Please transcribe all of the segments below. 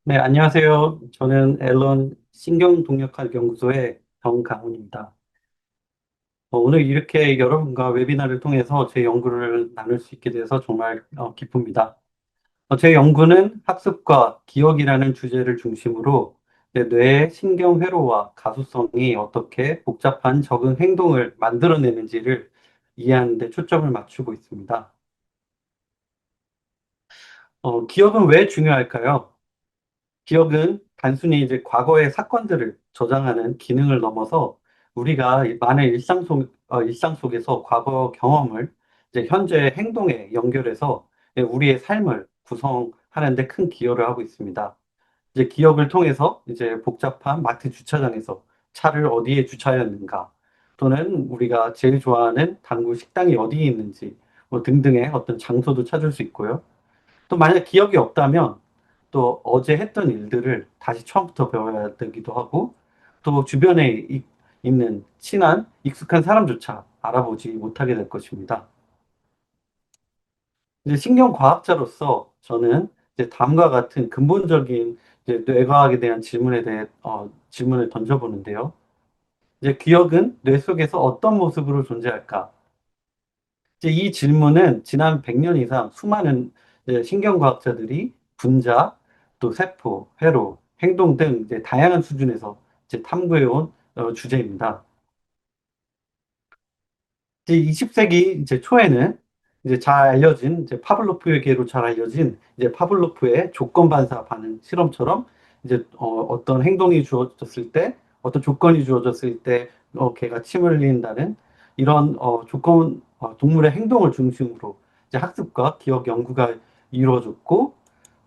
네, 안녕하세요. 저는 앨런 신경동력학 연구소의 정강훈입니다. 오늘 이렇게 여러분과 웨비나를 통해서 제 연구를 나눌 수 있게 돼서 정말 기쁩니다. 제 연구는 학습과 기억이라는 주제를 중심으로 뇌의 신경 회로와 가소성이 어떻게 복잡한 적응 행동을 만들어내는지를 이해하는 데 초점을 맞추고 있습니다. 기억은 왜 중요할까요? 기억은 단순히 이제 과거의 사건들을 저장하는 기능을 넘어서 우리가 많은 일상 속에서 과거 경험을 이제 현재 행동에 연결해서 우리의 삶을 구성하는 데 큰 기여를 하고 있습니다. 이제 기억을 통해서 이제 복잡한 마트 주차장에서 차를 어디에 주차했는가, 또는 우리가 제일 좋아하는 단골 식당이 어디에 있는지, 뭐 등등의 어떤 장소도 찾을 수 있고요. 또 만약 기억이 없다면 또 어제 했던 일들을 다시 처음부터 배워야 되기도 하고, 또 주변에 있는 친한 익숙한 사람조차 알아보지 못하게 될 것입니다. 이제 신경과학자로서 저는 이제 다음과 같은 근본적인 이제 뇌과학에 대한 질문을 던져보는데요. 이제 기억은 뇌 속에서 어떤 모습으로 존재할까? 이제 이 질문은 지난 100년 이상 수많은 이제 신경과학자들이 분자, 또 세포, 회로, 행동 등 이제 다양한 수준에서 이제 탐구해온 주제입니다. 이제 20세기 이제 초에는 이제 잘 알려진 이제 파블로프에게로 잘 알려진 이제 파블로프의 조건 반사 반응 실험처럼 이제 어떤 행동이 주어졌을 때, 어떤 조건이 주어졌을 때 개가 침을 흘린다는 이런 동물의 행동을 중심으로 이제 학습과 기억 연구가 이루어졌고,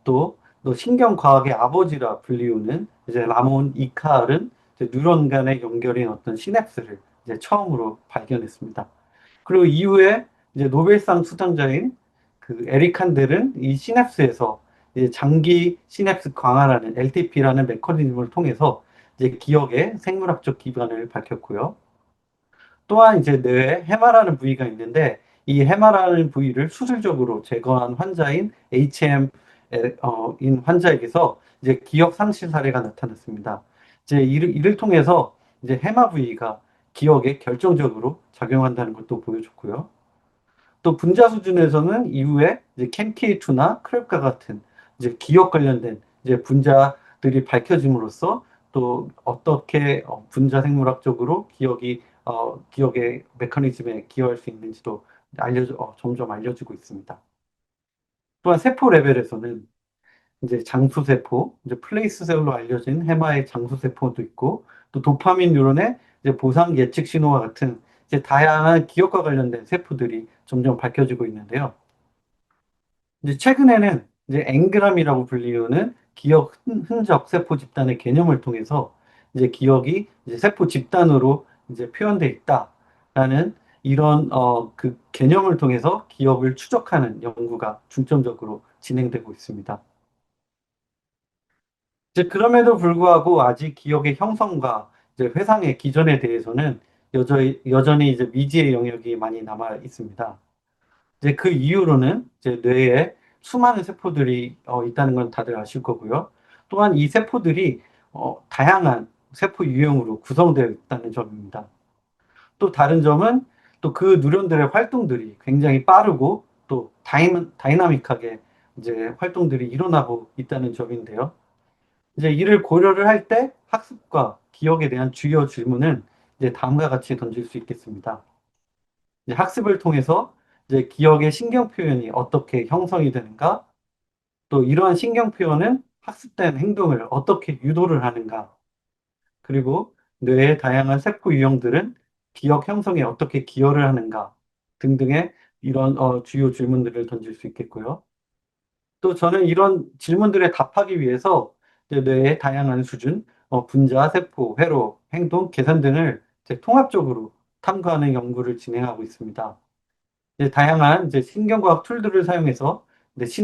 또 신경과학의 아버지라 불리우는 이제 라몬 이카알은 이제 뉴런 간의 연결인 어떤 시냅스를 이제 처음으로 발견했습니다. 그리고 이후에 이제 노벨상 수상자인 그 에릭 한델은 이 시냅스에서 이제 장기 시냅스 강화라는 LTP라는 메커니즘을 통해서 이제 기억의 생물학적 기반을 밝혔고요. 또한 이제 뇌에 해마라는 부위가 있는데, 이 해마라는 부위를 수술적으로 제거한 환자인 HM 인 환자에게서 이제 기억 상실 사례가 나타났습니다. 이제 이를 통해서 이제 해마 부위가 기억에 결정적으로 작용한다는 것도 보여줬고요. 또 분자 수준에서는 이후에 이제 캠K2나 크랩과 같은 이제 기억 관련된 이제 분자들이 밝혀짐으로써 또 어떻게 분자 생물학적으로 기억의 메커니즘에 기여할 수 있는지도 점점 알려지고 있습니다. 또한 세포 레벨에서는 이제 장수세포, 이제 플레이스셀로 알려진 해마의 장수세포도 있고, 또 도파민 뉴런의 이제 보상 예측 신호와 같은 이제 다양한 기억과 관련된 세포들이 점점 밝혀지고 있는데요. 이제 최근에는 이제 앵그람이라고 불리우는 기억 흔적 세포 집단의 개념을 통해서 이제 기억이 이제 세포 집단으로 이제 표현돼 있다라는 이런 그 개념을 통해서 기억을 추적하는 연구가 중점적으로 진행되고 있습니다. 이제 그럼에도 불구하고 아직 기억의 형성과 이제 회상의 기전에 대해서는 여전히 이제 미지의 영역이 많이 남아 있습니다. 이제 그 이유로는 이제 뇌에 수많은 세포들이 있다는 건 다들 아실 거고요. 또한 이 세포들이 다양한 세포 유형으로 구성되어 있다는 점입니다. 또 다른 점은 또 그 누런들의 활동들이 굉장히 빠르고 또 다이나믹하게 이제 활동들이 일어나고 있다는 점인데요. 이제 이를 고려를 할 때 학습과 기억에 대한 주요 질문은 이제 다음과 같이 던질 수 있겠습니다. 이제 학습을 통해서 이제 기억의 신경 표현이 어떻게 형성이 되는가, 또 이러한 신경 표현은 학습된 행동을 어떻게 유도를 하는가, 그리고 뇌의 다양한 세포 유형들은 기억 형성에 어떻게 기여를 하는가 등등의 이런 주요 질문들을 던질 수 있겠고요. 또 저는 이런 질문들에 답하기 위해서 이제 뇌의 다양한 수준, 분자, 세포, 회로, 행동, 계산 등을 이제 통합적으로 탐구하는 연구를 진행하고 있습니다. 이제 다양한 이제 신경과학 툴들을 사용해서 이제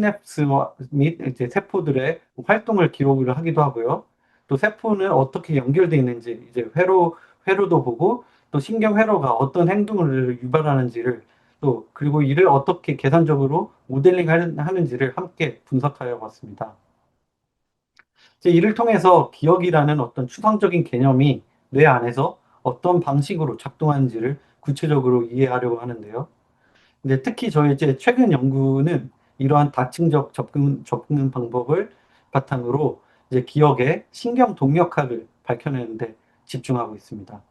및 이제 세포들의 활동을 기록을 하기도 하고요. 또 세포는 어떻게 연결되어 있는지 이제 회로도 보고, 또 신경 회로가 어떤 행동을 유발하는지를, 또 그리고 이를 어떻게 계산적으로 모델링 하는지를 함께 분석하여 봤습니다. 이제 이를 통해서 기억이라는 어떤 추상적인 개념이 뇌 안에서 어떤 방식으로 작동하는지를 구체적으로 이해하려고 하는데요. 근데 특히 저희 이제 최근 연구는 이러한 다층적 접근 방법을 바탕으로 이제 기억의 신경 동력학을 밝혀내는데 집중하고 있습니다.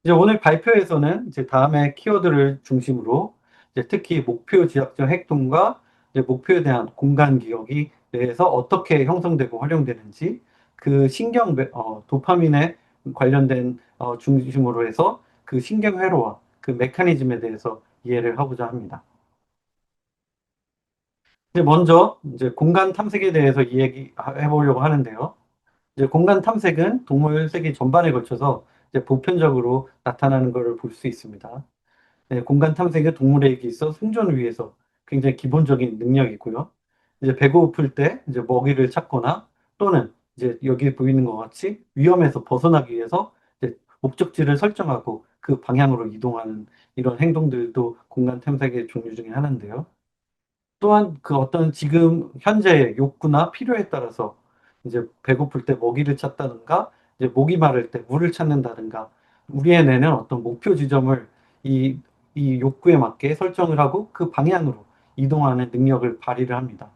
이제 오늘 발표에서는 이제 다음의 키워드를 중심으로 이제 특히 목표 지향적 행동과 이제 목표에 대한 공간 기억이 뇌에서 어떻게 형성되고 활용되는지 그 도파민에 관련된 중심으로 해서 그 신경 회로와 그 메커니즘에 대해서 이해를 하고자 합니다. 이제 먼저 이제 공간 탐색에 대해서 이야기해 보려고 하는데요. 이제 공간 탐색은 동물 세계 전반에 걸쳐서 이제 보편적으로 나타나는 것을 볼 수 있습니다. 네, 공간 탐색은 동물에게 있어 생존을 위해서 굉장히 기본적인 능력이고요. 이제 배고플 때 이제 먹이를 찾거나 또는 이제 여기 보이는 것 같이 위험에서 벗어나기 위해서 이제 목적지를 설정하고 그 방향으로 이동하는 이런 행동들도 공간 탐색의 종류 중에 하나인데요. 또한 그 어떤 지금 현재의 욕구나 필요에 따라서 이제 배고플 때 먹이를 찾다든가 이제 목이 마를 때 물을 찾는다든가 우리의 뇌는 어떤 목표 지점을 이, 이 욕구에 맞게 설정을 하고 그 방향으로 이동하는 능력을 발휘를 합니다.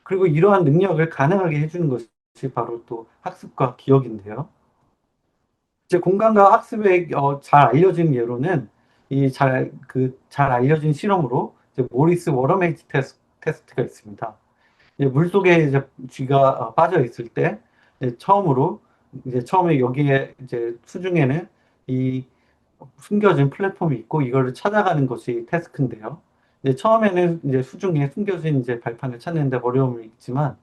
그리고 이러한 능력을 가능하게 해주는 것이 바로 또 학습과 기억인데요. 이제 공간과 학습에 잘 알려진 예로는 잘 알려진 실험으로 이제 모리스 워러메이트 테스트가 있습니다. 이제 물속에 이제 쥐가 빠져 있을 때 이제 처음에 여기에 이제 수중에는 이 숨겨진 플랫폼이 있고 이거를 찾아가는 것이 태스크인데요. 이제 처음에는 이제 수중에 숨겨진 이제 발판을 찾는데 어려움이 있지만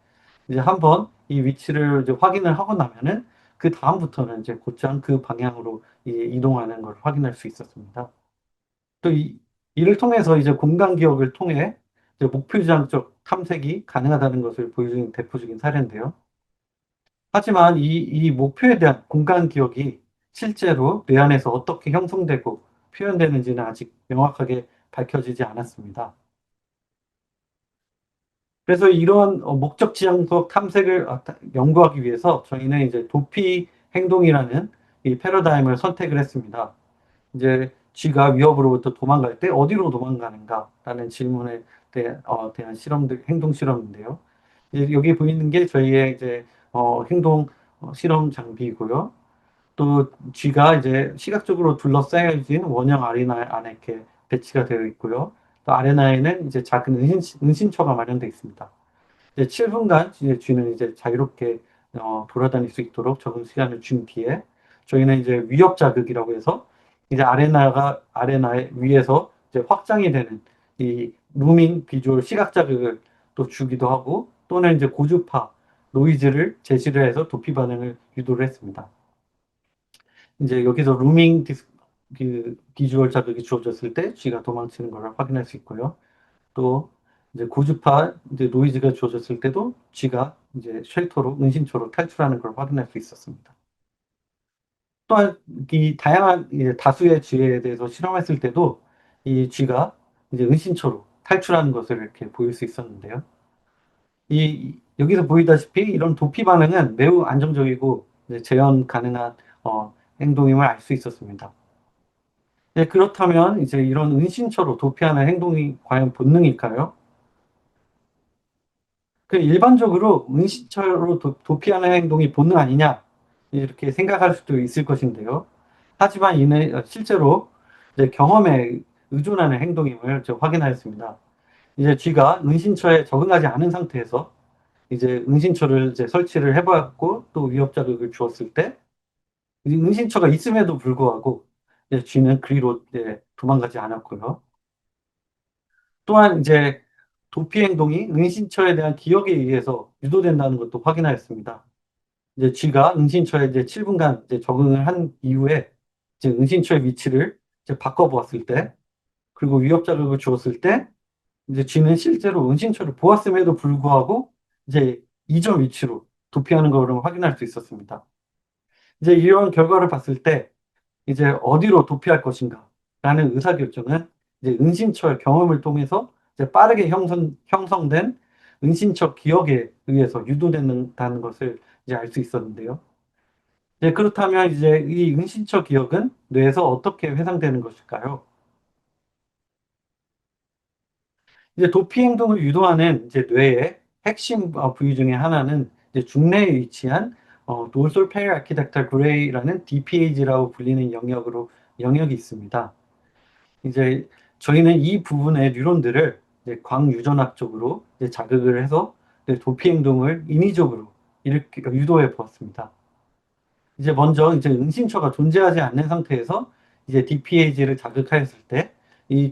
이제 한번 이 위치를 이제 확인을 하고 나면은 그 다음부터는 이제 곧장 그 방향으로 이동하는 걸 확인할 수 있었습니다. 또 이를 통해서 이제 공간 기억을 통해 이제 목표 지향적 탐색이 가능하다는 것을 보여주는 대표적인 사례인데요. 하지만 이 목표에 대한 공간 기억이 실제로 뇌 안에서 어떻게 형성되고 표현되는지는 아직 명확하게 밝혀지지 않았습니다. 그래서 이런 목적 지향적 탐색을 연구하기 위해서 저희는 이제 도피 행동이라는 이 패러다임을 선택을 했습니다. 이제 쥐가 위협으로부터 도망갈 때 어디로 도망가는가라는 질문에 대한 행동 실험인데요. 이제 여기 보이는 게 저희의 이제 행동 실험 장비이고요. 또 쥐가 이제 시각적으로 둘러싸여진 원형 아레나 안에 이렇게 배치가 되어 있고요. 또 아레나에는 이제 작은 은신처가 마련되어 있습니다. 이제 7분간 이제 쥐는 이제 자유롭게 돌아다닐 수 있도록 적응 시간을 준 뒤에 저희는 이제 위협 자극이라고 해서 이제 아레나의 위에서 이제 확장이 되는 이 루밍 비주얼 시각 자극을 또 주기도 하고 또는 이제 고주파 노이즈를 제시를 해서 도피 반응을 유도를 했습니다. 이제 여기서 그 비주얼 자극이 주어졌을 때 쥐가 도망치는 걸 확인할 수 있고요. 또 이제 고주파 이제 노이즈가 주어졌을 때도 쥐가 이제 쉘터로 은신처로 탈출하는 걸 확인할 수 있었습니다. 또한 이 다양한 이제 다수의 쥐에 대해서 실험했을 때도 이 쥐가 이제 은신처로 탈출하는 것을 이렇게 보일 수 있었는데요. 여기서 보이다시피 이런 도피 반응은 매우 안정적이고 이제 재현 가능한 행동임을 알 수 있었습니다. 네, 그렇다면 이제 이런 은신처로 도피하는 행동이 과연 본능일까요? 그 일반적으로 은신처로 도피하는 행동이 본능 아니냐 이렇게 생각할 수도 있을 것인데요. 하지만 이는 실제로 이제 경험에 의존하는 행동임을 확인하였습니다. 이제 쥐가 은신처에 적응하지 않은 상태에서 이제 은신처를 이제 설치를 해봤고 또 위협 자극을 주었을 때 이 은신처가 있음에도 불구하고 이제 쥐는 그리로 이제 도망가지 않았고요. 또한 이제 도피 행동이 은신처에 대한 기억에 의해서 유도된다는 것도 확인하였습니다. 이제 쥐가 은신처에 이제 7분간 이제 적응을 한 이후에 이제 은신처의 위치를 이제 바꿔보았을 때, 그리고 위협 자극을 주었을 때, 이제 쥐는 실제로 은신처를 보았음에도 불구하고 이제 이전 위치로 도피하는 것을 확인할 수 있었습니다. 이제 이런 결과를 봤을 때 이제 어디로 도피할 것인가 라는 의사결정은 이제 은신처의 경험을 통해서 이제 빠르게 형성된 은신처 기억에 의해서 유도된다는 것을 이제 알 수 있었는데요. 네, 그렇다면 이제 이 은신처 기억은 뇌에서 어떻게 회상되는 것일까요? 이제 도피 행동을 유도하는 이제 뇌의 핵심 부위 중에 하나는 이제 중뇌에 위치한 도솔 페리 아키닥탈 그레이라는 DPAG라고 불리는 영역이 있습니다. 이제 저희는 이 부분의 뉴런들을 이제 광유전학적으로 이제 자극을 해서 이제 도피 행동을 인위적으로 이렇게 유도해 보았습니다. 이제 먼저 이제 은신처가 존재하지 않는 상태에서 이제 DPAG를 자극하였을 때 이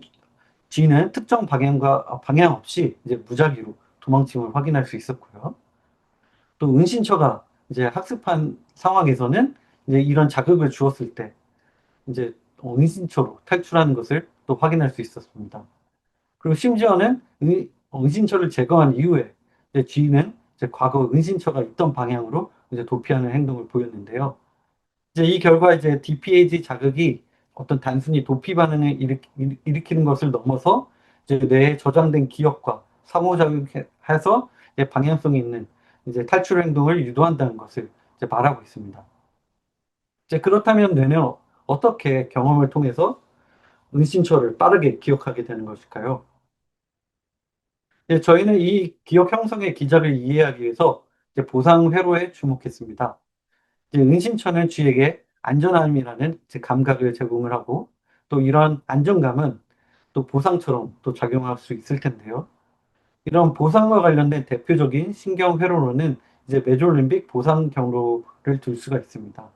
G는 특정 방향 없이 이제 무작위로 도망침을 확인할 수 있었고요. 또 은신처가 이제 학습한 상황에서는 이제 이런 자극을 주었을 때 이제 은신처로 탈출하는 것을 또 확인할 수 있었습니다. 그리고 심지어는 은신처를 제거한 이후에 이제 G는 이제 과거 은신처가 있던 방향으로 이제 도피하는 행동을 보였는데요. 이제 이 결과 이제 DPAG 자극이 어떤 단순히 도피 반응을 일으키는 것을 넘어서 이제 뇌에 저장된 기억과 상호작용해서 이제 방향성이 있는 이제 탈출 행동을 유도한다는 것을 이제 말하고 있습니다. 이제 그렇다면 뇌는 어떻게 경험을 통해서 은신처를 빠르게 기억하게 되는 것일까요? 이제 저희는 이 기억 형성의 기작을 이해하기 위해서 이제 보상 회로에 주목했습니다. 이제 은신처는 쥐에게 안전함이라는 이제 감각을 제공을 하고 또 이런 안정감은 또 보상처럼 또 작용할 수 있을 텐데요. 이런 보상과 관련된 대표적인 신경 회로로는 이제 메졸림빅 보상 경로를 둘 수가 있습니다.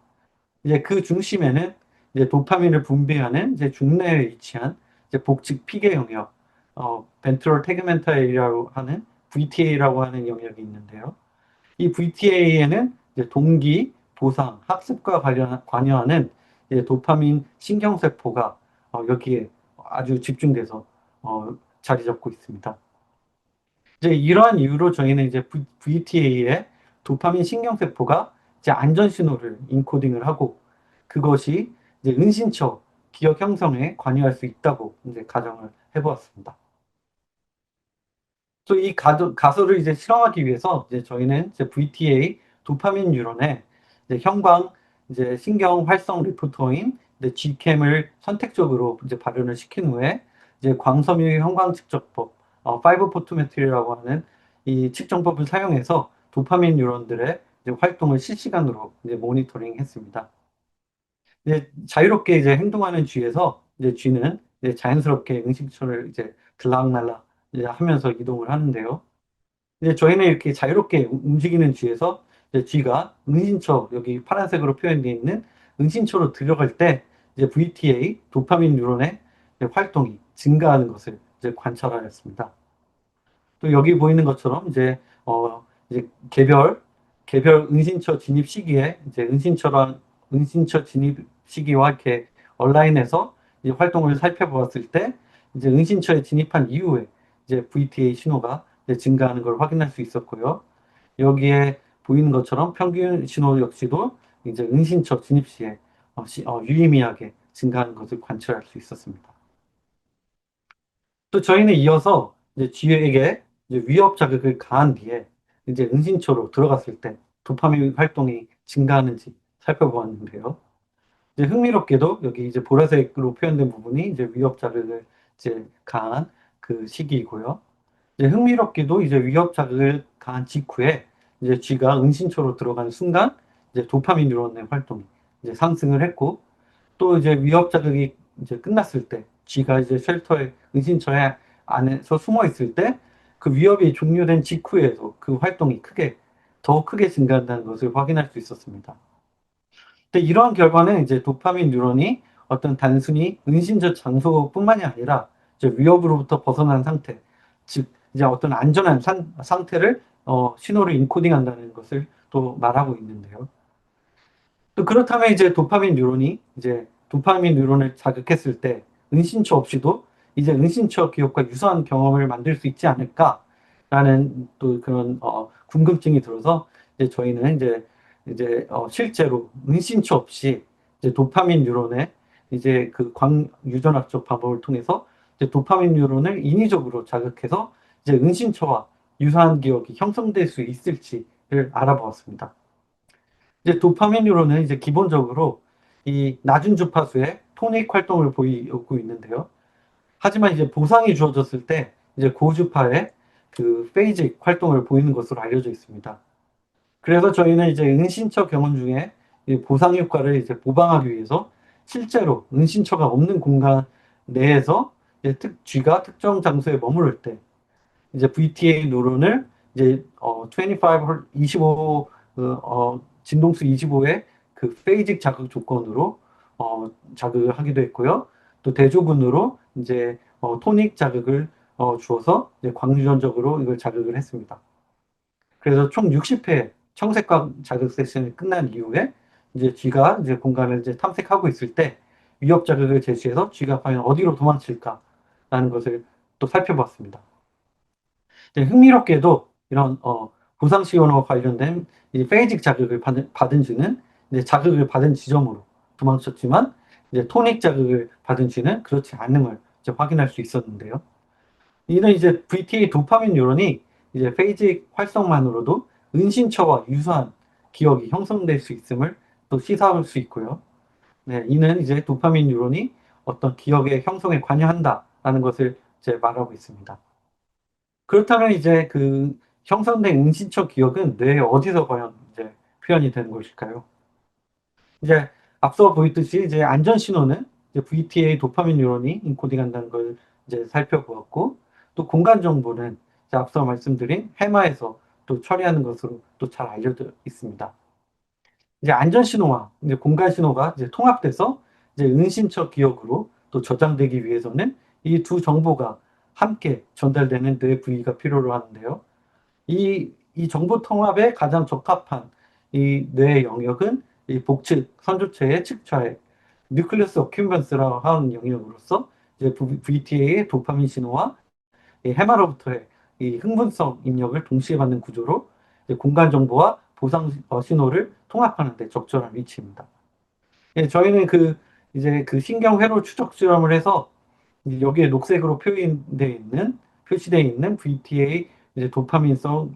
이제 그 중심에는 이제 도파민을 분비하는 이제 중뇌에 위치한 이제 복직 피계 영역, 벤트럴 태그멘탈 에리아라고 하는 VTA라고 하는 영역이 있는데요. 이 VTA에는 이제 동기, 보상, 학습과 관여하는 이제 도파민 신경세포가 여기에 아주 집중돼서 자리 잡고 있습니다. 이제 이러한 이유로 저희는 이제 VTA의 도파민 신경세포가 이제 안전 신호를 인코딩을 하고 그것이 이제 은신처 기억 형성에 관여할 수 있다고 이제 가정을 해보았습니다. 또 이 가설을 이제 실험하기 위해서 이제 저희는 이제 VTA 도파민 뉴런에 이제 형광 이제 신경 활성 리포터인 이제 G캠을 선택적으로 이제 발현을 시킨 후에 이제 광섬유 형광 측정법, 5 포토메트리라고 하는 이 측정법을 사용해서 도파민 뉴런들의 이제 활동을 실시간으로 이제 모니터링 했습니다. 이제 자유롭게 이제 행동하는 쥐에서 이제 쥐는 이제 자연스럽게 응식처를 이제 들락날락 이제 하면서 이동을 하는데요. 이제 저희는 이렇게 자유롭게 움직이는 쥐에서 이제 쥐가 은신처 여기 파란색으로 표현되어 있는 은신처로 들어갈 때 이제 VTA 도파민 뉴런의 활동이 증가하는 것을 이제 관찰하였습니다. 또 여기 보이는 것처럼 이제 개별 은신처 진입 시기에 이제 은신처 진입 시기와 이렇게 온라인에서 이제 활동을 살펴보았을 때 이제 은신처에 진입한 이후에 이제 VTA 신호가 이제 증가하는 걸 확인할 수 있었고요. 여기에 보이는 것처럼 평균 신호 역시도 이제 은신처 진입 시에 유의미하게 증가하는 것을 관찰할 수 있었습니다. 또 저희는 이어서 이제 쥐에게 이제 위협 자극을 가한 뒤에 이제 은신처로 들어갔을 때 도파민 활동이 증가하는지 살펴보았는데요. 이제 흥미롭게도 여기 이제 보라색으로 표현된 부분이 이제 위협 자극을 이제 가한 그 시기이고요. 이제 흥미롭게도 이제 위협 자극을 가한 직후에 이제 쥐가 은신처로 들어간 순간 이제 도파민 뉴런의 활동이 이제 상승을 했고 또 이제 위협 자극이 이제 끝났을 때 쥐가 이제 쉘터에 은신처에 안에서 숨어 있을 때 그 위협이 종료된 직후에도 그 활동이 더 크게 증가한다는 것을 확인할 수 있었습니다. 근데 이러한 결과는 이제 도파민 뉴런이 어떤 단순히 은신처 장소뿐만이 아니라 이제 위협으로부터 벗어난 상태, 즉 이제 어떤 안전한 상태를 신호를 인코딩한다는 것을 또 말하고 있는데요. 또 그렇다면 이제 도파민 뉴런이 이제 도파민 뉴런을 자극했을 때 은신처 없이도 이제 은신처 기억과 유사한 경험을 만들 수 있지 않을까라는 또 그런 궁금증이 들어서 이제 저희는 이제 실제로 은신처 없이 이제 도파민 뉴런의 이제 그 광유전학적 방법을 통해서 이제 도파민 뉴런을 인위적으로 자극해서 이제 은신처와 유사한 기억이 형성될 수 있을지를 알아보았습니다. 이제 도파민 뉴런은 이제 기본적으로 이 낮은 주파수의 토닉 활동을 보이고 있는데요. 하지만 이제 보상이 주어졌을 때 이제 고주파의 그 페이직 활동을 보이는 것으로 알려져 있습니다. 그래서 저희는 이제 은신처 경험 중에 이 보상 효과를 이제 모방하기 위해서 실제로 은신처가 없는 공간 내에서 이제 쥐가 특정 장소에 머무를 때 이제 VTA 뉴런을 이제 25, 25 진동수 25의 그 페이직 자극 조건으로 자극을 하기도 했고요. 또 대조군으로 이제 토닉 자극을 주어서 이제 광유전적으로 이걸 자극을 했습니다. 그래서 총 60회 청색광 자극 세션이 끝난 이후에 이제 쥐가 이제 공간을 이제 탐색하고 있을 때 위협 자극을 제시해서 쥐가 과연 어디로 도망칠까라는 것을 또 살펴봤습니다. 흥미롭게도 이런 보상 시효와 관련된 이 페이직 자극을 받은 쥐는 이제 자극을 받은 지점으로 도망쳤지만 이제 토닉 자극을 받은 쥐는 그렇지 않음을 이제 확인할 수 있었는데요. 이는 이제 VTA 도파민 뉴런이 이제 페이직 활성만으로도 은신처와 유사한 기억이 형성될 수 있음을 또 시사할 수 있고요. 네, 이는 이제 도파민 뉴런이 어떤 기억의 형성에 관여한다라는 것을 이제 말하고 있습니다. 그렇다면 이제 그 형성된 은신처 기억은 뇌에 어디서 과연 이제 표현이 되는 것일까요? 이제 앞서 보였듯이 이제 안전 신호는 이제 VTA 도파민 뉴런이 인코딩한다는 걸 이제 살펴보았고, 또 공간 정보는 이제 앞서 말씀드린 해마에서 또 처리하는 것으로 또 잘 알려져 있습니다. 이제 안전 신호와 이제 공간 신호가 이제 통합돼서 이제 은신처 기억으로 또 저장되기 위해서는 이 두 정보가 함께 전달되는 뇌 부위가 필요로 하는데요. 이 정보 통합에 가장 적합한 이 뇌의 영역은 이 복측 선조체의 측좌의 뉴클리어스 어큐먼스라고 하는 영역으로서 이제 VTA의 도파민 신호와 이 해마로부터의 이 흥분성 입력을 동시에 받는 구조로 공간 정보와 보상 신호를 통합하는 데 적절한 위치입니다. 예, 저희는 이제 그 신경회로 추적 실험을 해서 여기에 녹색으로 표시되어 있는 VTA 이제 도파민성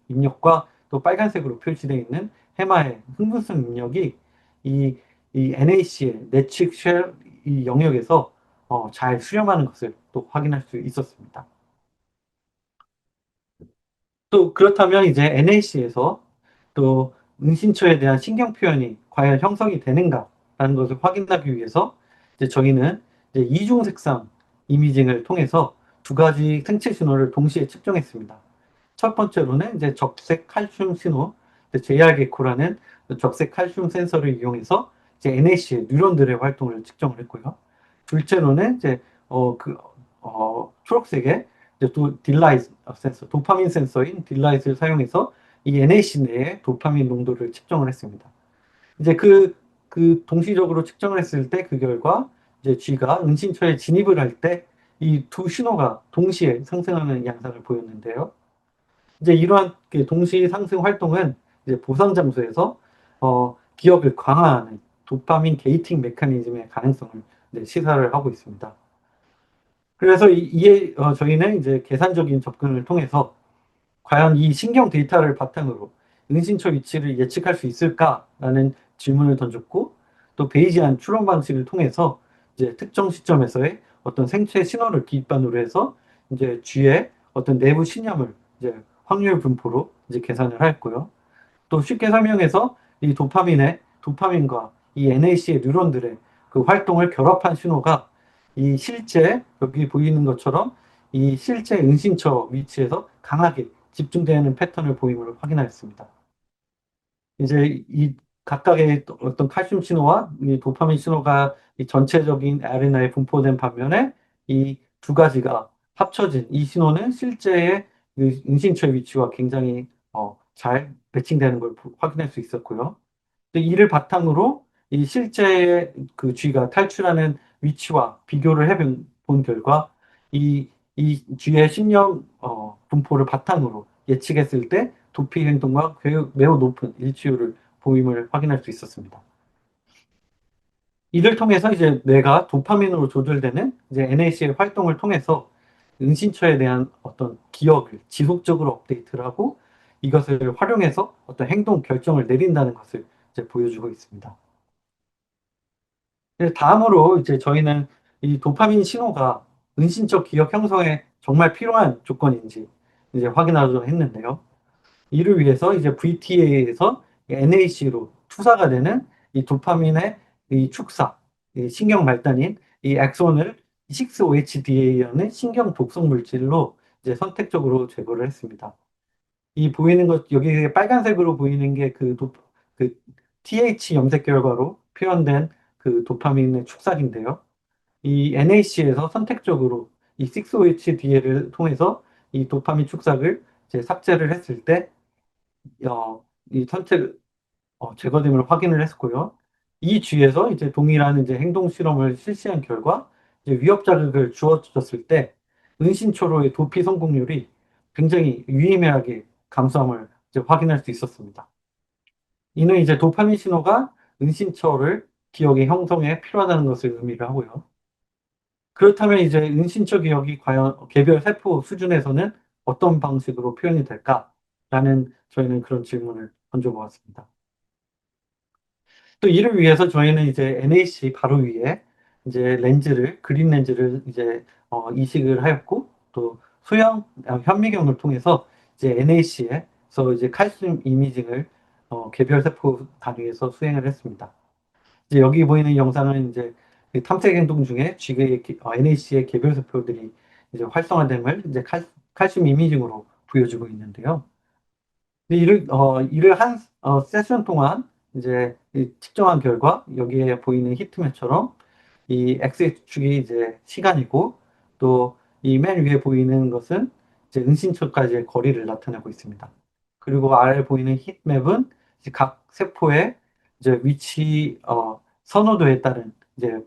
입력과 또 빨간색으로 표시되어 있는 해마의 흥분성 입력이 이, 이 NAC의 내측 쉘이 영역에서 잘 수렴하는 것을 또 확인할 수 있었습니다. 또 그렇다면 이제 NAC에서 또 은신처에 대한 신경 표현이 과연 형성이 되는가라는 것을 확인하기 위해서 이제 저희는 이제 이중 색상 이미징을 통해서 두 가지 생체 신호를 동시에 측정했습니다. 첫 번째로는 이제 적색 칼슘 신호, JRGECO라는 적색 칼슘 센서를 이용해서 이제 NAC의 뉴런들의 활동을 측정을 했고요. 둘째로는 이제 초록색의 딜라이트 센서, 도파민 센서인 딜라이트를 사용해서 이 NAC 내의 도파민 농도를 측정을 했습니다. 이제 그 동시적으로 측정을 했을 때 그 결과 이제 G가 은신처에 진입을 할 때 이 두 신호가 동시에 상승하는 양상을 보였는데요. 이제 이러한 동시 상승 활동은 이제 보상 장소에서 기억을 강화하는 도파민 게이팅 메커니즘의 가능성을 시사를 하고 있습니다. 그래서 저희는 이제 계산적인 접근을 통해서 과연 이 신경 데이터를 바탕으로 은신처 위치를 예측할 수 있을까라는 질문을 던졌고, 또 베이지안 추론 방식을 통해서 이제 특정 시점에서의 어떤 생체 신호를 기반으로 해서 이제 G의 어떤 내부 신념을 이제 확률 분포로 이제 계산을 했고요. 또 쉽게 설명해서 이 도파민과 이 NAC의 뉴런들의 그 활동을 결합한 신호가 이 실제 여기 보이는 것처럼 이 실제 은신처 위치에서 강하게 집중되는 패턴을 보임을 확인하였습니다. 이제 이 각각의 어떤 칼슘 신호와 이 도파민 신호가 이 전체적인 RNA에 분포된 반면에 이 두 가지가 합쳐진 이 신호는 실제의 그 은신처의 위치와 굉장히 잘 매칭되는 걸 확인할 수 있었고요. 이를 바탕으로 이 실제 그 쥐가 탈출하는 위치와 비교를 해본 결과 이 쥐의 신념 분포를 바탕으로 예측했을 때 도피 행동과 매우 높은 일치율을 보임을 확인할 수 있었습니다. 이를 통해서 이제 뇌가 도파민으로 조절되는 이제 NAC의 활동을 통해서 은신처에 대한 어떤 기억을 지속적으로 업데이트를 하고 이것을 활용해서 어떤 행동 결정을 내린다는 것을 이제 보여주고 있습니다. 다음으로 이제 저희는 이 도파민 신호가 은신처 기억 형성에 정말 필요한 조건인지 이제 확인하려고 했는데요. 이를 위해서 이제 VTA에서 NAC로 투사가 되는 이 도파민의 이 축사, 이 신경 말단인 이 엑손을 6-OHDA라는 신경 독성 물질로 이제 선택적으로 제거를 했습니다. 이 보이는 것, 여기 빨간색으로 보이는 게 그 TH 염색 결과로 표현된 그 도파민의 축삭인데요. 이 NAC에서 선택적으로 이 6-OHDA를 통해서 이 도파민 축삭을 이제 삭제를 했을 때, 이 선택, 제거됨을 확인을 했고요. 이 쥐에서 이제 동일한 이제 행동 실험을 실시한 결과, 이제 위협 자극을 주어졌을 때, 은신초로의 도피 성공률이 굉장히 유의미하게 감소함을 이제 확인할 수 있었습니다. 이는 이제 도파민 신호가 은신처를 기억의 형성에 필요하다는 것을 의미를 하고요. 그렇다면 이제 은신처 기억이 과연 개별 세포 수준에서는 어떤 방식으로 표현이 될까라는 저희는 그런 질문을 던져보았습니다. 또 이를 위해서 저희는 이제 NAC 바로 위에 이제 그린 렌즈를 이제 이식을 하였고 또 소형 현미경을 통해서 이제 NAC에서 이제 칼슘 이미징을 개별 세포 단위에서 수행을 했습니다. 이제 여기 보이는 영상은 이제 그 탐색 행동 중에 쥐의 NAC의 개별 세포들이 이제 활성화됨을 이제 칼슘 이미징으로 보여주고 있는데요. 근데 이를 한 세션 동안 이제 이 측정한 결과 여기에 보이는 히트맵처럼 이 X축이 이제 시간이고 또 이 맨 위에 보이는 것은 이제 은신처까지의 거리를 나타내고 있습니다. 그리고 아래 보이는 히트맵은 이제 각 세포의 이제 위치 선호도에 따른 이제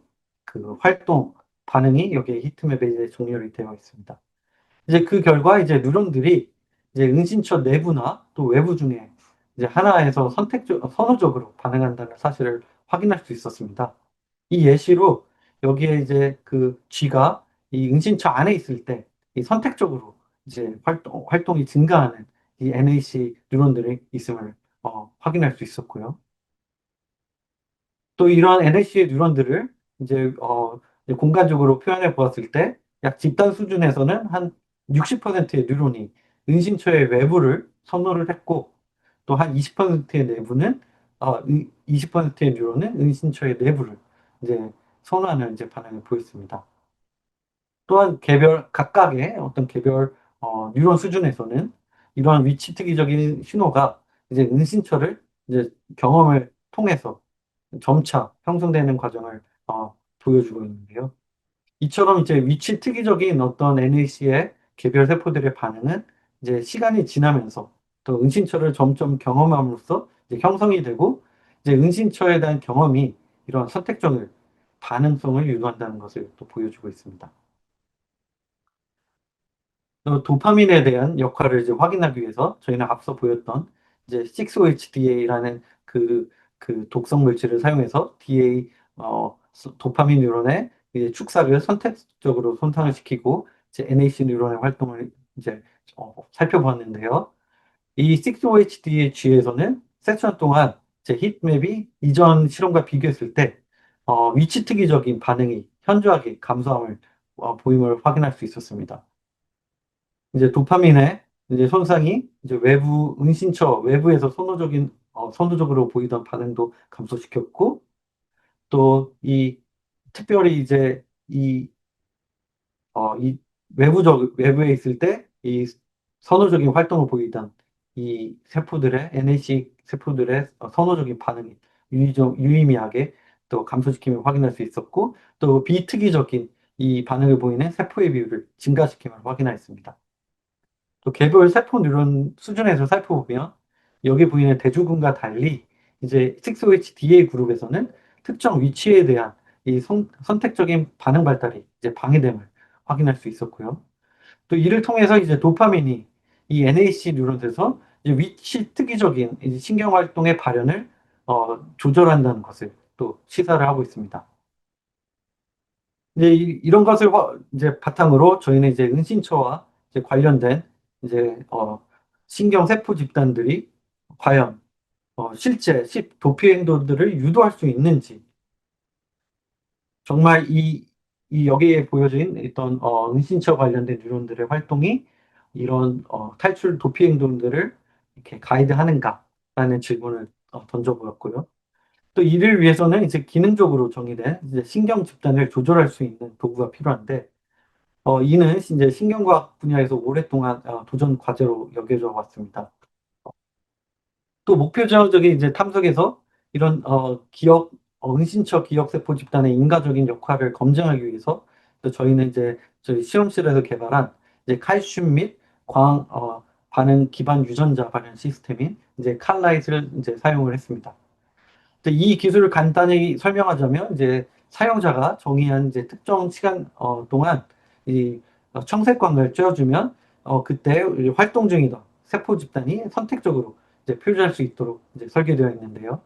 그 활동 반응이 여기에 히트맵에 이제 정렬이 되어 있습니다. 이제 그 결과 이제 뉴런들이 이제 은신처 내부나 또 외부 중에 이제 하나에서 선호적으로 반응한다는 사실을 확인할 수 있었습니다. 이 예시로 여기에 이제 그 쥐가 이 은신처 안에 있을 때 이 선택적으로 이제 활동이 증가하는 이 NAC 뉴런들이 있음을 확인할 수 있었고요. 또 이러한 NAC의 뉴런들을 이제 공간적으로 표현해 보았을 때 약 집단 수준에서는 한 60%의 뉴런이 은신처의 외부를 선호를 했고 또 한 20%의 내부는 20%의 뉴런은 은신처의 내부를 이제 선호하는 이제 반응을 보였습니다. 또한 각각의 어떤 개별 뉴런 수준에서는 이러한 위치 특이적인 신호가 이제 은신처를 이제 경험을 통해서 점차 형성되는 과정을 보여주고 있는데요. 이처럼 이제 위치 특이적인 어떤 NAC의 개별 세포들의 반응은 이제 시간이 지나면서 또 은신처를 점점 경험함으로써 이제 형성이 되고 이제 은신처에 대한 경험이 이런 선택적인 반응성을 유도한다는 것을 또 보여주고 있습니다. 도파민에 대한 역할을 이제 확인하기 위해서 저희는 앞서 보였던 이제 6-OHDA라는 그 독성 물질을 사용해서 도파민 뉴런의 이제 축삭을 선택적으로 손상을 시키고 이제 NAC 뉴런의 활동을 이제 살펴보았는데요. 이 6-OHDA 쥐에서는 세션 동안 제 히트맵이 이전 실험과 비교했을 때 위치 특이적인 반응이 현저하게 감소함을 보임을 확인할 수 있었습니다. 이제 도파민의 이제 손상이 이제 외부 은신처 외부에서 선호적으로 보이던 반응도 감소시켰고 또 이 특별히 이제 이 외부에 있을 때 이 선호적인 활동을 보이던 이 세포들의 NAC 세포들의 선호적인 반응이 유의미하게 또 감소시킴을 확인할 수 있었고 또 비특이적인 이 반응을 보이는 세포의 비율을 증가시킴을 확인하였습니다. 또 개별 세포 뉴런 수준에서 살펴보면 여기 보이는 대주근과 달리 이제 6-OHDA 그룹에서는 특정 위치에 대한 이 선택적인 반응 발달이 이제 방해됨을 확인할 수 있었고요. 또 이를 통해서 이제 도파민이 이 NAC 뉴런에서 이제 위치 특이적인 이제 신경 활동의 발현을 조절한다는 것을 또 시사를 하고 있습니다. 이제 이런 것을 이제 바탕으로 저희는 이제 은신처와 이제 관련된 이제 신경 세포 집단들이 과연 실제 도피 행동들을 유도할 수 있는지, 정말 이 여기에 보여진 어떤 은신처 관련된 뉴런들의 활동이 이런 탈출 도피 행동들을 이렇게 가이드하는가라는 질문을 던져보았고요. 또 이를 위해서는 이제 기능적으로 정의된 이제 신경 집단을 조절할 수 있는 도구가 필요한데, 이는 이제 신경과학 분야에서 오랫동안 도전 과제로 여겨져 왔습니다. 또 목표적인 이제 탐색에서 이런 은신처 기억세포 집단의 인과적인 역할을 검증하기 위해서 또 저희는 이제 저희 실험실에서 개발한 이제 칼슘 및 반응 기반 유전자 발현 시스템인 이제 칼라이트를 이제 사용을 했습니다. 이 기술을 간단히 설명하자면 이제 사용자가 정의한 이제 특정 시간 동안 이 청색광을 쬐어주면 그때 활동 중이던 세포 집단이 선택적으로 이제 표시할 수 있도록 이제 설계되어 있는데요.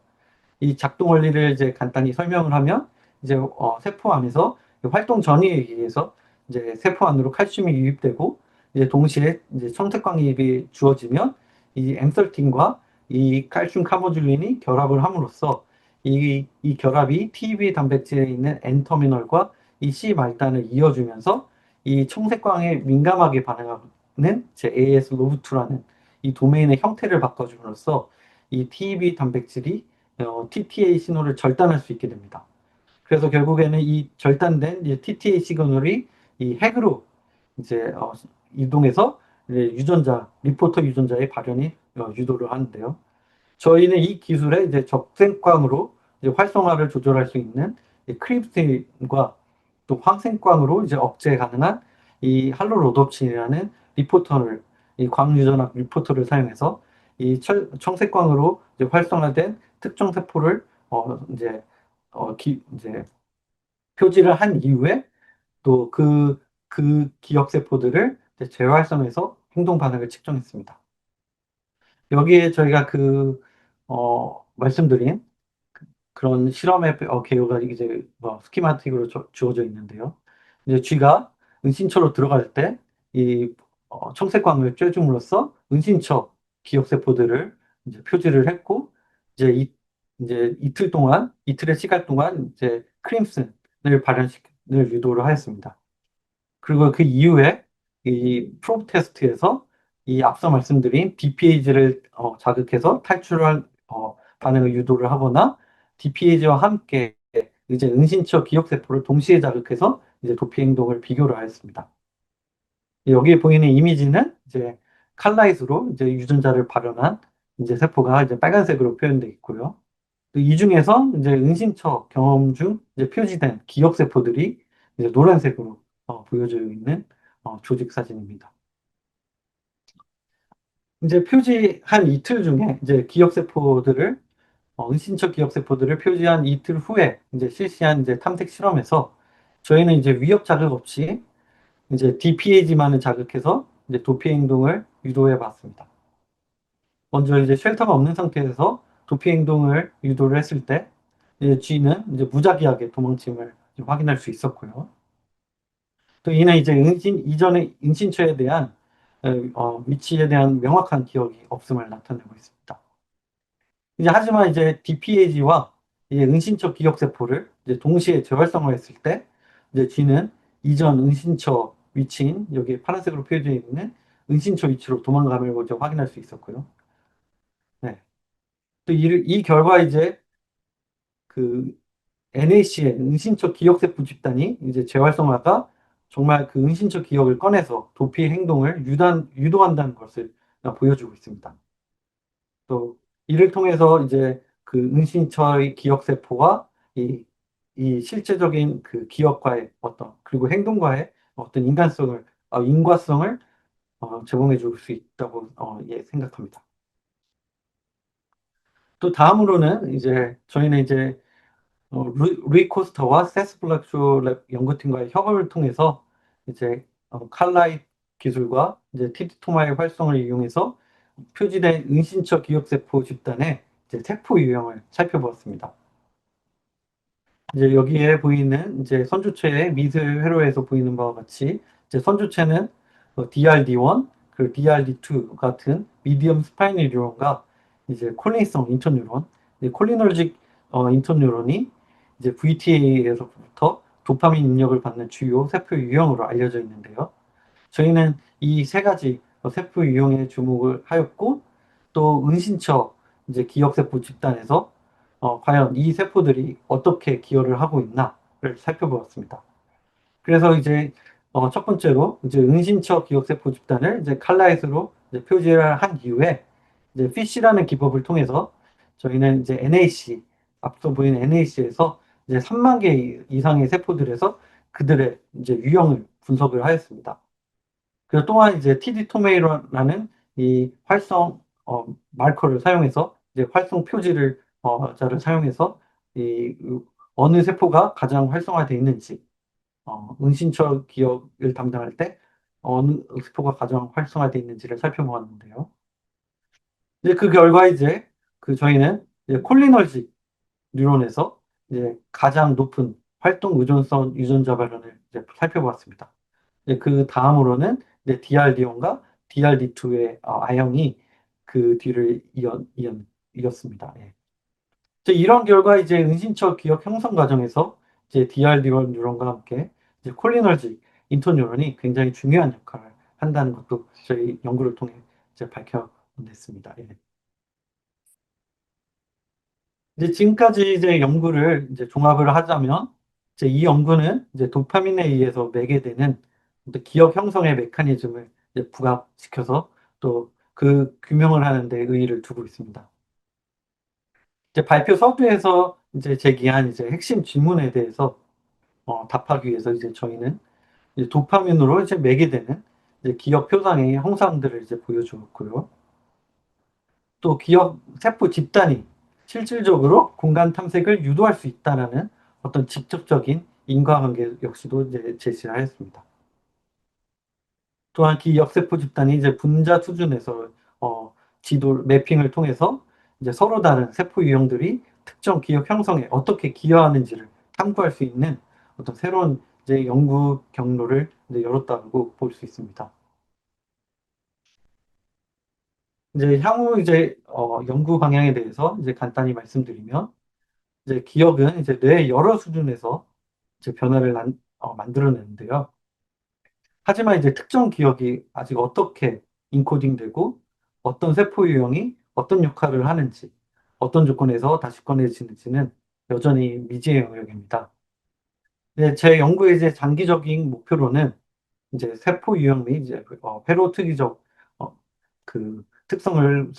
이 작동 원리를 이제 간단히 설명을 하면 이제 세포 안에서 활동 전이에 의해서 이제 세포 안으로 칼슘이 유입되고 이제 동시에 이제 청색광입이 주어지면 이 엠설틴과 이 칼슘 카모듈린이 결합을 함으로써 이 결합이 TB 단백질에 있는 N터미널과 이 C 말단을 이어주면서 이 청색광에 민감하게 반응하는 제 AS-LOV2라는 이 도메인의 형태를 바꿔줌으로써 이 TB 단백질이 TTA 신호를 절단할 수 있게 됩니다. 그래서 결국에는 이 절단된 이 TTA 시그널이 이 핵으로 이제 이동해서 이제 리포터 유전자의 발현이 유도를 하는데요. 저희는 이 기술에 이제 적생광으로 이제 활성화를 조절할 수 있는 크립스틴과 또 황생광으로 이제 억제 가능한 이 할로로덥틴이라는 리포터를 이 광유전학 리포터를 사용해서 이 청색광으로 이제 활성화된 특정 세포를 이제 표지를 한 이후에 또 그 기억 세포들을 재활성해서 행동 반응을 측정했습니다. 여기에 저희가 말씀드린 그런 실험의 개요가 이제 스키마틱으로 주어져 있는데요. 이제 쥐가 은신처로 들어갈 때 이 청색광을 쬐줌으로써 은신처 기억세포들을 이제 표지를 했고 이제 이틀의 시간 동안 이제 크림슨을 발현을 유도를 하였습니다. 그리고 그 이후에 이 프로브 테스트에서 이 앞서 말씀드린 DPAG를 자극해서 탈출할 반응을 유도를 하거나 DPAG와 함께 이제 은신처 기억세포를 동시에 자극해서 이제 도피 행동을 비교를 하였습니다. 여기에 보이는 이미지는 이제 칼라이트로 이제 유전자를 발현한 이제 세포가 이제 빨간색으로 표현되어 있고요. 이 중에서 이제 은신처 경험 중 이제 표시된 기억세포들이 이제 노란색으로 보여져 있는 조직 사진입니다. 이제 표지한 이틀 중에 이제 은신처 기억세포들을 표지한 이틀 후에 이제 실시한 이제 탐색 실험에서 저희는 이제 위협 자극 없이 이제 DPAG만을 자극해서 이제 도피 행동을 유도해 봤습니다. 먼저 이제 쉘터가 없는 상태에서 도피 행동을 유도를 했을 때 이제 G는 이제 무작위하게 도망침을 확인할 수 있었고요. 또 이는 이제 이전에 은신처에 대한 위치에 대한 명확한 기억이 없음을 나타내고 있습니다. 이제 하지만 이제 DPAG와 이제 은신처 기억세포를 이제 동시에 재활성화했을 때 이제 G는 이전 은신처 위치인 여기 파란색으로 표시되어 있는 은신처 위치로 도망감을 먼저 확인할 수 있었고요. 네. 또 이 결과 이제 그 NAC의 은신처 기억세포 집단이 이제 재활성화가 정말 그 은신처 기억을 꺼내서 도피 행동을 유도한다는 것을 보여주고 있습니다. 또 이를 통해서 이제 그 은신처의 기억세포와 이 실제적인 그 기억과의 그리고 행동과의 어떤 인과성을 제공해 줄 수 있다고 예, 생각합니다. 또 다음으로는 이제 저희는 이제 루이 코스터와 세스 블락쇼 랩 연구팀과의 협업을 통해서 이제 칼라이 기술과 이제 TD 토마의 활성을 이용해서 표지된 은신처 기억세포 집단의 이제 세포 유형을 살펴보았습니다. 이제 여기에 보이는 이제 선주체의 미술 회로에서 보이는 바와 같이 이제 선주체는 DRD1, 그리고 DRD2 같은 미디엄 스파이널 뉴런과 이제 콜린성 인터뉴런, 이제 콜리너직 인터뉴런이 이제 VTA에서부터 도파민 입력을 받는 주요 세포 유형으로 알려져 있는데요. 저희는 이 세 가지 세포 유형에 주목을 하였고 또 은신처 이제 기억세포 집단에서 과연 이 세포들이 어떻게 기여를 하고 있나를 살펴보았습니다. 그래서 이제 첫 번째로 이제 은신처 기억세포 집단을 이제 칼라이트로 이제 표시를 한 이후에 이제 피쉬라는 기법을 통해서 저희는 이제 NAC 앞서 보인 NAC에서 이제 3만 개 이상의 세포들에서 그들의 이제 유형을 분석을 하였습니다. 그 또한 이제 TD 토메이라는 이 활성 마커를 사용해서 이제 활성 표지를 자를 사용해서 이 어느 세포가 가장 활성화되어 있는지 은신처 기억을 담당할 때 어느 세포가 가장 활성화되어 있는지를 살펴보았는데요. 이제 그 결과 이제 그 저희는 이제 콜리너지 뉴런에서 이제 가장 높은 활동 의존성 유전자 발현을 이제 살펴보았습니다. 이제 그 다음으로는 이제 DRD1과 DRD2의 아형이 그 뒤를 이었습니다. 예. 이제 이런 결과 이제 은신처 기억 형성 과정에서 이제 DRD1 뉴런과 함께 이제 콜리너지 인터뉴런이 굉장히 중요한 역할을 한다는 것도 저희 연구를 통해 이제 밝혀냈습니다. 예. 이제 지금까지 이제 연구를 이제 종합을 하자면 이제 이 연구는 이제 도파민에 의해서 매개되는 어떤 기억 형성의 메커니즘을 이제 부각시켜서 또 그 규명을 하는 데 의의를 두고 있습니다. 이제 발표 서두에서 이제 제기한 이제 핵심 질문에 대해서 답하기 위해서 이제 저희는 이제 도파민으로 이제 매개되는 이제 기억 표상의 형상들을 이제 보여주었고요. 또 기억 세포 집단이 실질적으로 공간 탐색을 유도할 수 있다라는 어떤 직접적인 인과관계 역시도 이제 제시를 하였습니다. 또한 기억 세포 집단이 이제 분자 수준에서 지도 매핑을 통해서 이제 서로 다른 세포 유형들이 특정 기억 형성에 어떻게 기여하는지를 탐구할 수 있는 어떤 새로운 이제 연구 경로를 이제 열었다고 볼 수 있습니다. 이제 향후 이제 연구 방향에 대해서 이제 간단히 말씀드리면 이제 기억은 이제 뇌의 여러 수준에서 이제 변화를 만들어내는데요. 하지만 이제 특정 기억이 아직 어떻게 인코딩되고 어떤 세포 유형이 어떤 역할을 하는지 어떤 조건에서 다시 꺼내지는지는 여전히 미지의 영역입니다. 네, 제 연구의 이제 장기적인 목표로는 이제 세포 유형 및 이제 회로특이적 그 특성을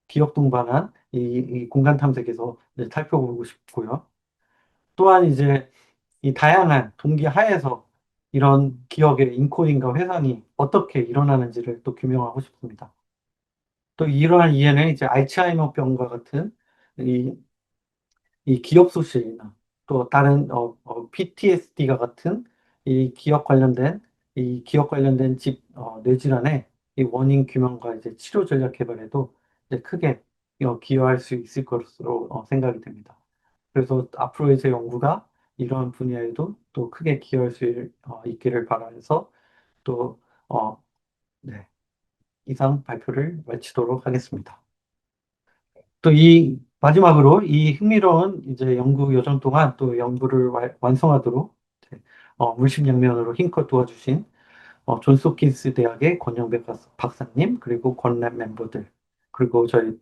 기억 동반한 이 공간 탐색에서 이제 살펴보고 싶고요. 또한 이제 이 다양한 동기 하에서 이런 기억의 인코딩과 회상이 어떻게 일어나는지를 또 규명하고 싶습니다. 또 이러한 이해는 이제 알츠하이머병과 같은 이, 이 기억 소실이나 또 다른 PTSD가 같은 이 기억 관련된 뇌질환의 이 원인 규명과 이제 치료 전략 개발에도 이제 크게 기여할 수 있을 것으로 생각이 됩니다. 그래서 앞으로의 제 연구가 이러한 분야에도 또 크게 기여할 수 있기를 바라면서 또 네, 이상 발표를 마치도록 하겠습니다. 또 이 마지막으로 이 흥미로운 이제 연구 여정 동안 또 연구를 완성하도록 물심양면으로 힘껏 도와주신 존스 홉킨스 대학의 권영배 박사님, 그리고 권랩 멤버들, 그리고 저희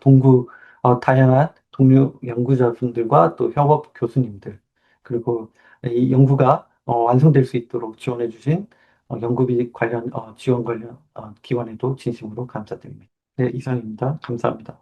다양한 동료 연구자분들과 또 협업 교수님들, 그리고 이 연구가 완성될 수 있도록 지원해주신 연구비 관련 지원 관련 기관에도 진심으로 감사드립니다. 네, 이상입니다. 감사합니다.